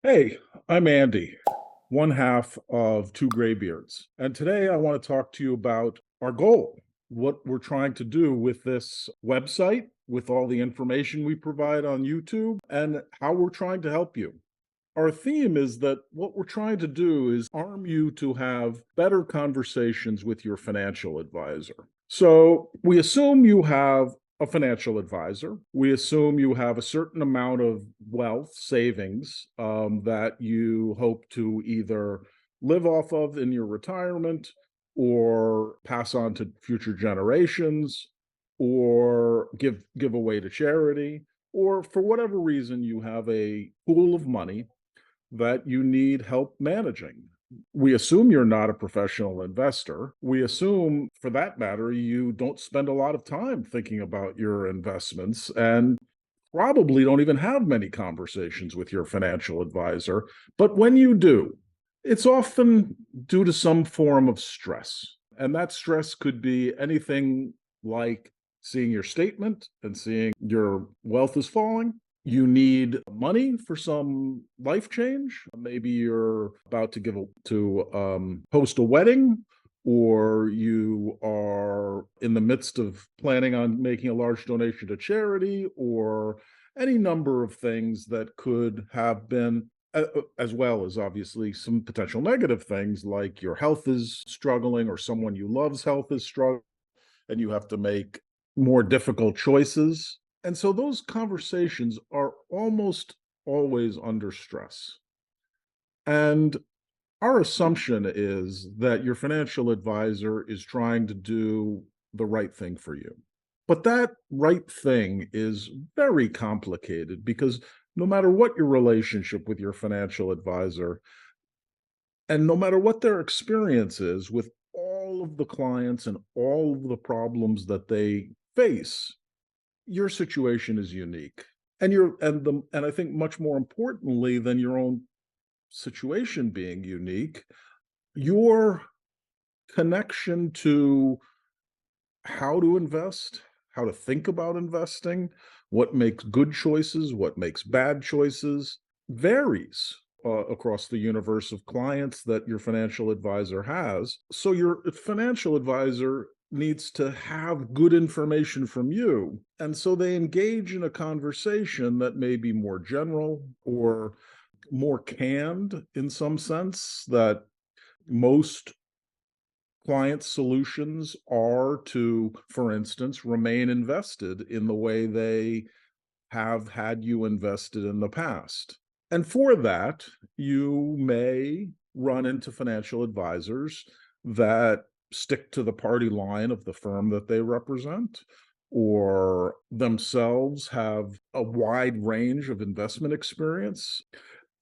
Hey, I'm Andy, one half of Two Graybeards. And today I want to talk to you about our goal, what we're trying to do with this website, with all the information we provide on YouTube, and how we're trying to help you. Our theme is that what we're trying to do is arm you to have better conversations with your financial advisor. So we assume you have a financial advisor. We assume you have a certain amount of wealth savings that you hope to either live off of in your retirement or pass on to future generations or give away to charity, or for whatever reason you have a pool of money that you need help managing. We assume you're not a professional investor. We assume, for that matter, you don't spend a lot of time thinking about your investments and probably don't even have many conversations with your financial advisor. But when you do, it's often due to some form of stress. And that stress could be anything like seeing your statement and seeing your wealth is falling. You need money for some life change. Maybe you're about to host a wedding, or you are in the midst of planning on making a large donation to charity, or any number of things that could have been, as well as obviously some potential negative things like your health is struggling or someone you love's health is struggling, and you have to make more difficult choices. And so those conversations are almost always under stress. And our assumption is that your financial advisor is trying to do the right thing for you. But that right thing is very complicated because no matter what your relationship with your financial advisor, and no matter what their experience is with all of the clients and all of the problems that they face, your situation is unique. And I think much more importantly than your own situation being unique, your connection to how to invest, how to think about investing, what makes good choices, what makes bad choices, varies across the universe of clients that your financial advisor has. So your financial advisor needs to have good information from you. And so they engage in a conversation that may be more general or more canned in some sense, that most client solutions are to, for instance, remain invested in the way they have had you invested in the past. And for that, you may run into financial advisors that stick to the party line of the firm that they represent, or themselves have a wide range of investment experience.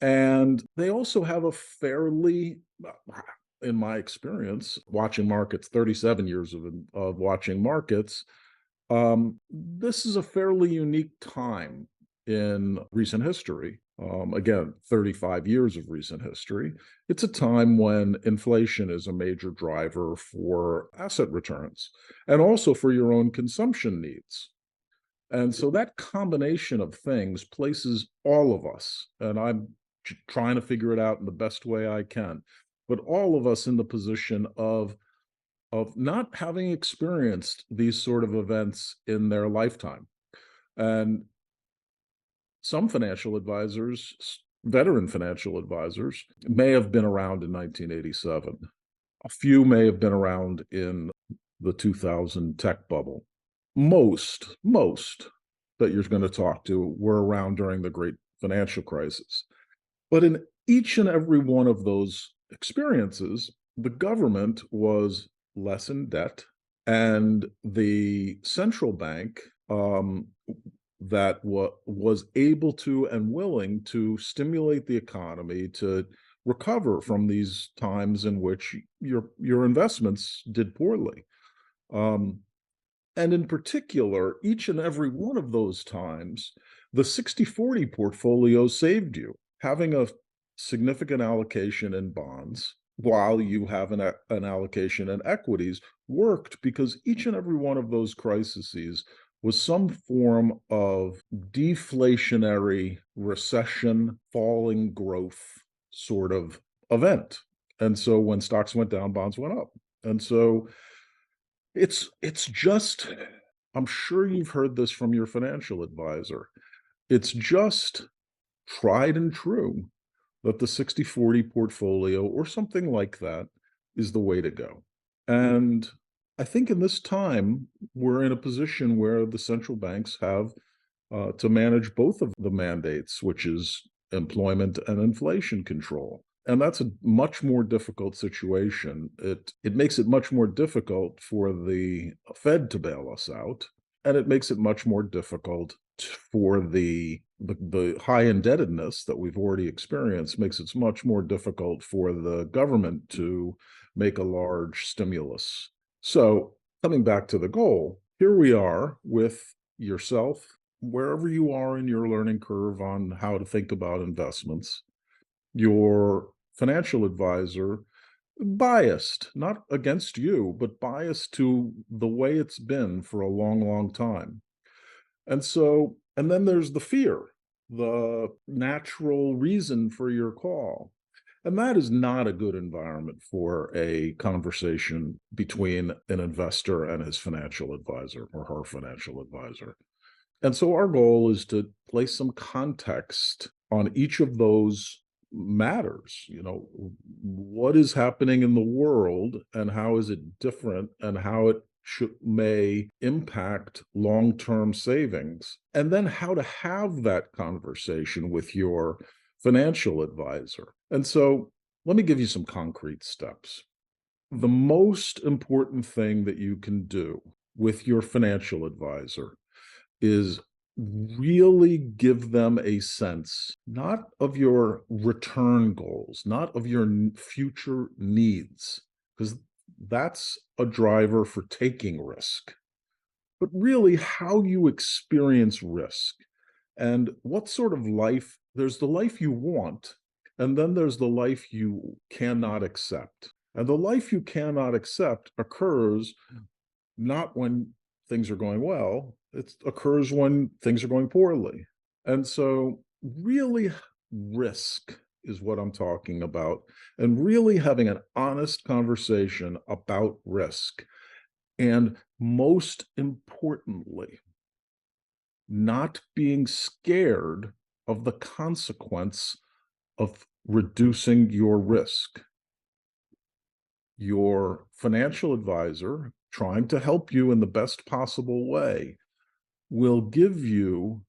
And they also have a fairly, in my experience, watching markets, 37 years of watching markets, this is a fairly unique time in recent history. Again, 35 years of recent history. It's a time when inflation is a major driver for asset returns and also for your own consumption needs. And so that combination of things places all of us, and I'm trying to figure it out in the best way I can, but all of us in the position of not having experienced these sort of events in their lifetime. And some financial advisors, veteran financial advisors, may have been around in 1987. A few may have been around in the 2000 tech bubble. Most that you're going to talk to were around during the great financial crisis. But in each and every one of those experiences, the government was less in debt, and the central bank that was able to and willing to stimulate the economy to recover from these times in which your investments did poorly. Um, and in particular, each and every one of those times, the 60/40 portfolio saved you. Having a significant allocation in bonds while you have an allocation in equities worked because each and every one of those crises was some form of deflationary recession, falling growth sort of event. And so when stocks went down, bonds went up. And so it's just, I'm sure you've heard this from your financial advisor. It's just tried and true that the 60/40 portfolio or something like that is the way to go. And I think in this time, we're in a position where the central banks have to manage both of the mandates, which is employment and inflation control. And that's a much more difficult situation. It makes it much more difficult for the Fed to bail us out, and it makes it much more difficult for the high indebtedness that we've already experienced makes it much more difficult for the government to make a large stimulus. So coming back to the goal, here we are with yourself, wherever you are in your learning curve on how to think about investments, your financial advisor biased, not against you, but biased to the way it's been for a long, long time. And so, and then there's the fear, the natural reason for your call. And that is not a good environment for a conversation between an investor and his financial advisor or her financial advisor. And so our goal is to place some context on each of those matters. What is happening in the world and how is it different and how it may impact long-term savings, and then how to have that conversation with your financial advisor. And so let me give you some concrete steps. The most important thing that you can do with your financial advisor is really give them a sense, not of your return goals, not of your future needs, because that's a driver for taking risk, but really how you experience risk and what sort of life. There's the life you want, and then there's the life you cannot accept. And the life you cannot accept occurs not when things are going well, it occurs when things are going poorly. And so, really, risk is what I'm talking about, and really having an honest conversation about risk. And most importantly, not being scared of the consequence of reducing your risk. Your financial advisor, trying to help you in the best possible way, will give you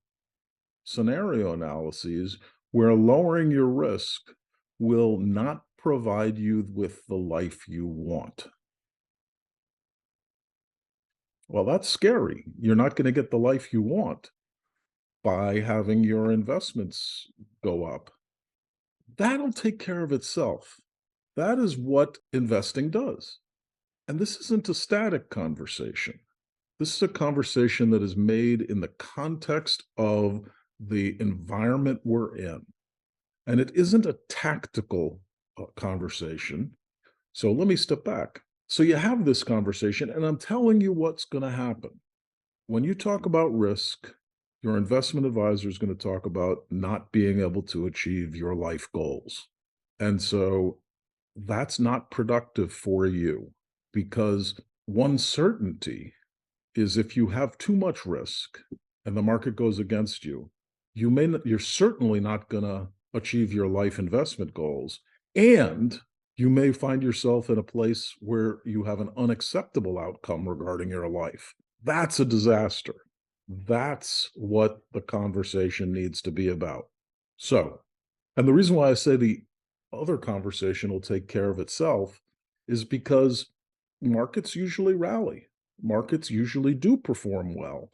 scenario analyses where lowering your risk will not provide you with the life you want. Well, that's scary. You're not going to get the life you want by having your investments go up. That'll take care of itself. That is what investing does. And this isn't a static conversation. This is a conversation that is made in the context of the environment we're in. And it isn't a tactical conversation. So let me step back. So you have this conversation, and I'm telling you what's going to happen. When you talk about risk, your investment advisor is going to talk about not being able to achieve your life goals. And so that's not productive for you, because one certainty is if you have too much risk and the market goes against you, you're certainly not going to achieve your life investment goals. And you may find yourself in a place where you have an unacceptable outcome regarding your life. That's a disaster. That's what the conversation needs to be about. So, and the reason why I say the other conversation will take care of itself is because markets usually rally. Markets usually do perform well.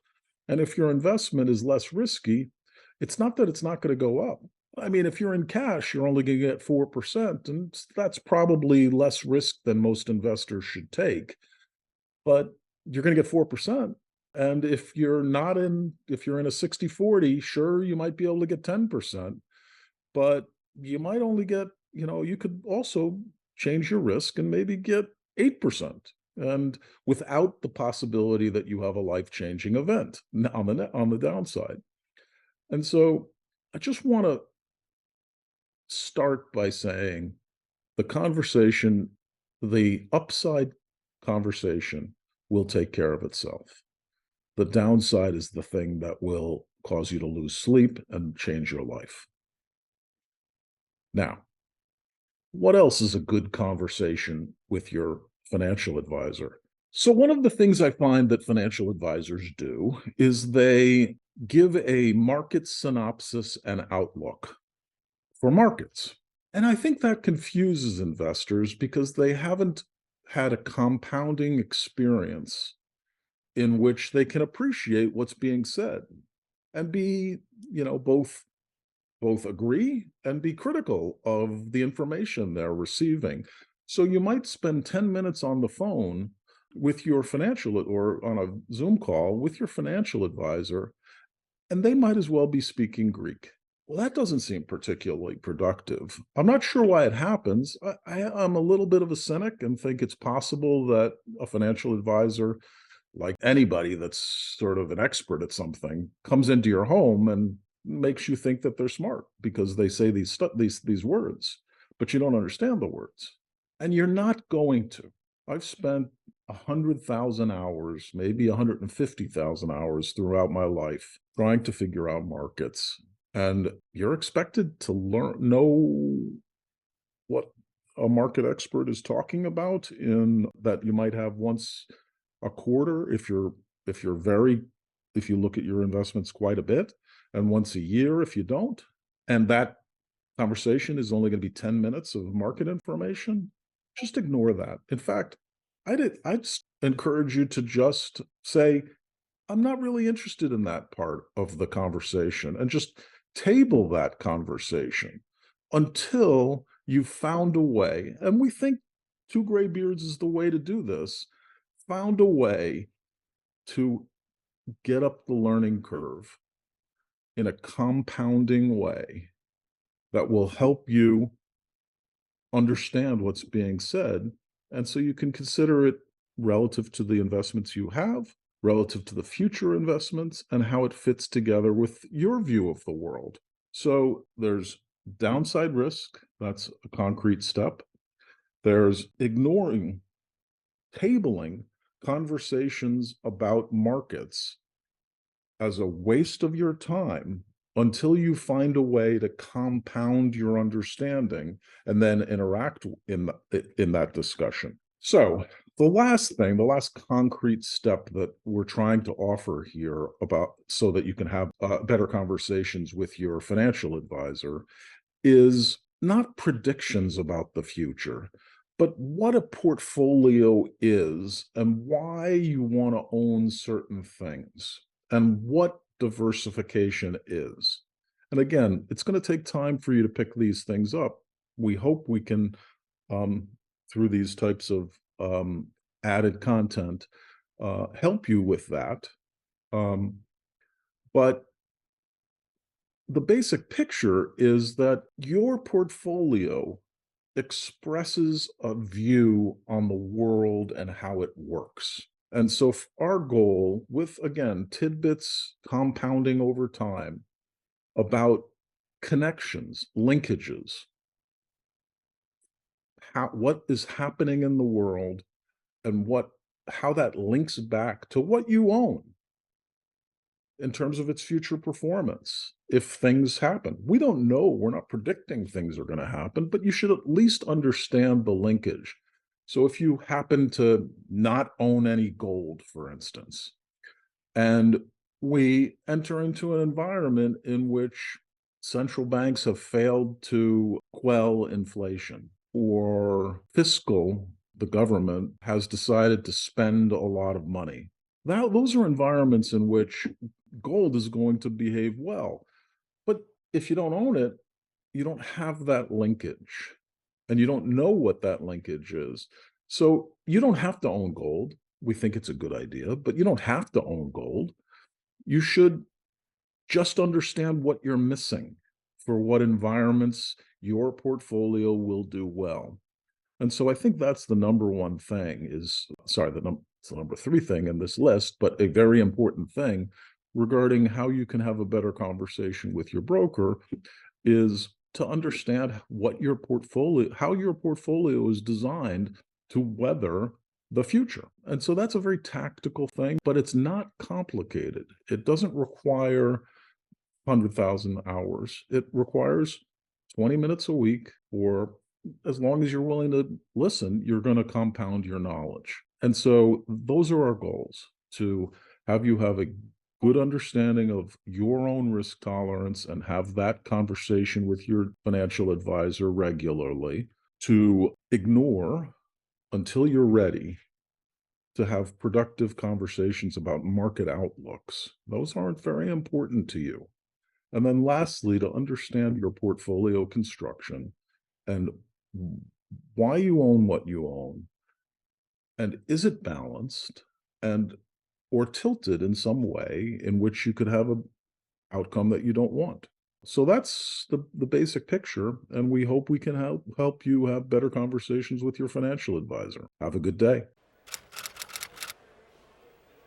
And if your investment is less risky, it's not that it's not going to go up. I mean, if you're in cash, you're only going to get 4%, and that's probably less risk than most investors should take. But you're going to get 4%. And if you're in a 60/40, sure, you might be able to get 10%, but you might only get, you could also change your risk and maybe get 8%. and without the possibility that you have a life-changing event on the downside. And so I just want to start by saying the conversation, the upside conversation will take care of itself. The downside is the thing that will cause you to lose sleep and change your life. Now, what else is a good conversation with your financial advisor? So, one of the things I find that financial advisors do is they give a market synopsis and outlook for markets. And I think that confuses investors because they haven't had a compounding experience in which they can appreciate what's being said and be, both agree and be critical of the information they're receiving. So you might spend 10 minutes on the phone with your financial or on a Zoom call with your financial advisor, and they might as well be speaking Greek. Well, that doesn't seem particularly productive. I'm not sure why it happens. I'm a little bit of a cynic and think it's possible that a financial advisor, like anybody that's sort of an expert at something, comes into your home and makes you think that they're smart because they say these words, but you don't understand the words, and you're not going to. I've spent 100,000 hours, maybe 150,000 hours throughout my life trying to figure out markets, and you're expected to know what a market expert is talking about in that you might have once a quarter if you look at your investments quite a bit, and once a year if you don't, and that conversation is only going to be 10 minutes of market information. Just ignore that. In fact, I'd encourage you to just say, I'm not really interested in that part of the conversation, and just table that conversation until you've found a way. And we think two gray beards is the way to do this. Found a way to get up the learning curve in a compounding way that will help you understand what's being said. And so you can consider it relative to the investments you have, relative to the future investments, and how it fits together with your view of the world. So there's downside risk. That's a concrete step. There's tabling conversations about markets as a waste of your time until you find a way to compound your understanding and then interact in that discussion. So the last concrete step that we're trying to offer here about so that you can have better conversations with your financial advisor is not predictions about the future, but what a portfolio is and why you want to own certain things and what diversification is. And again, it's going to take time for you to pick these things up. We hope we can, through these types of added content, help you with that. But the basic picture is that your portfolio expresses a view on the world and how it works. And so our goal with, again, tidbits compounding over time about connections, linkages, what is happening in the world and how that links back to what you own in terms of its future performance if things happen. We don't know. We're not predicting things are going to happen, but you should at least understand the linkage. So if you happen to not own any gold, for instance, and we enter into an environment in which central banks have failed to quell inflation, or the government has decided to spend a lot of money. Now, those are environments in which gold is going to behave well. But if you don't own it, you don't have that linkage, and you don't know what that linkage is. So you don't have to own gold. We think it's a good idea, but you don't have to own gold. You should just understand what you're missing for what environments your portfolio will do well. And so I think that's the number one thing is sorry, it's the number three thing in this list, but a very important thing regarding how you can have a better conversation with your broker is to understand how your portfolio is designed to weather the future. And so that's a very tactical thing, but it's not complicated. It doesn't require 100,000 hours. It requires 20 minutes a week, or as long as you're willing to listen, you're going to compound your knowledge. And so those are our goals, to have you have a good understanding of your own risk tolerance and have that conversation with your financial advisor regularly, to ignore until you're ready to have productive conversations about market outlooks. Those aren't very important to you. And then lastly, to understand your portfolio construction and why you own what you own, and is it balanced and or tilted in some way in which you could have a outcome that you don't want. So that's the basic picture, and we hope we can help you have better conversations with your financial advisor. Have a good day.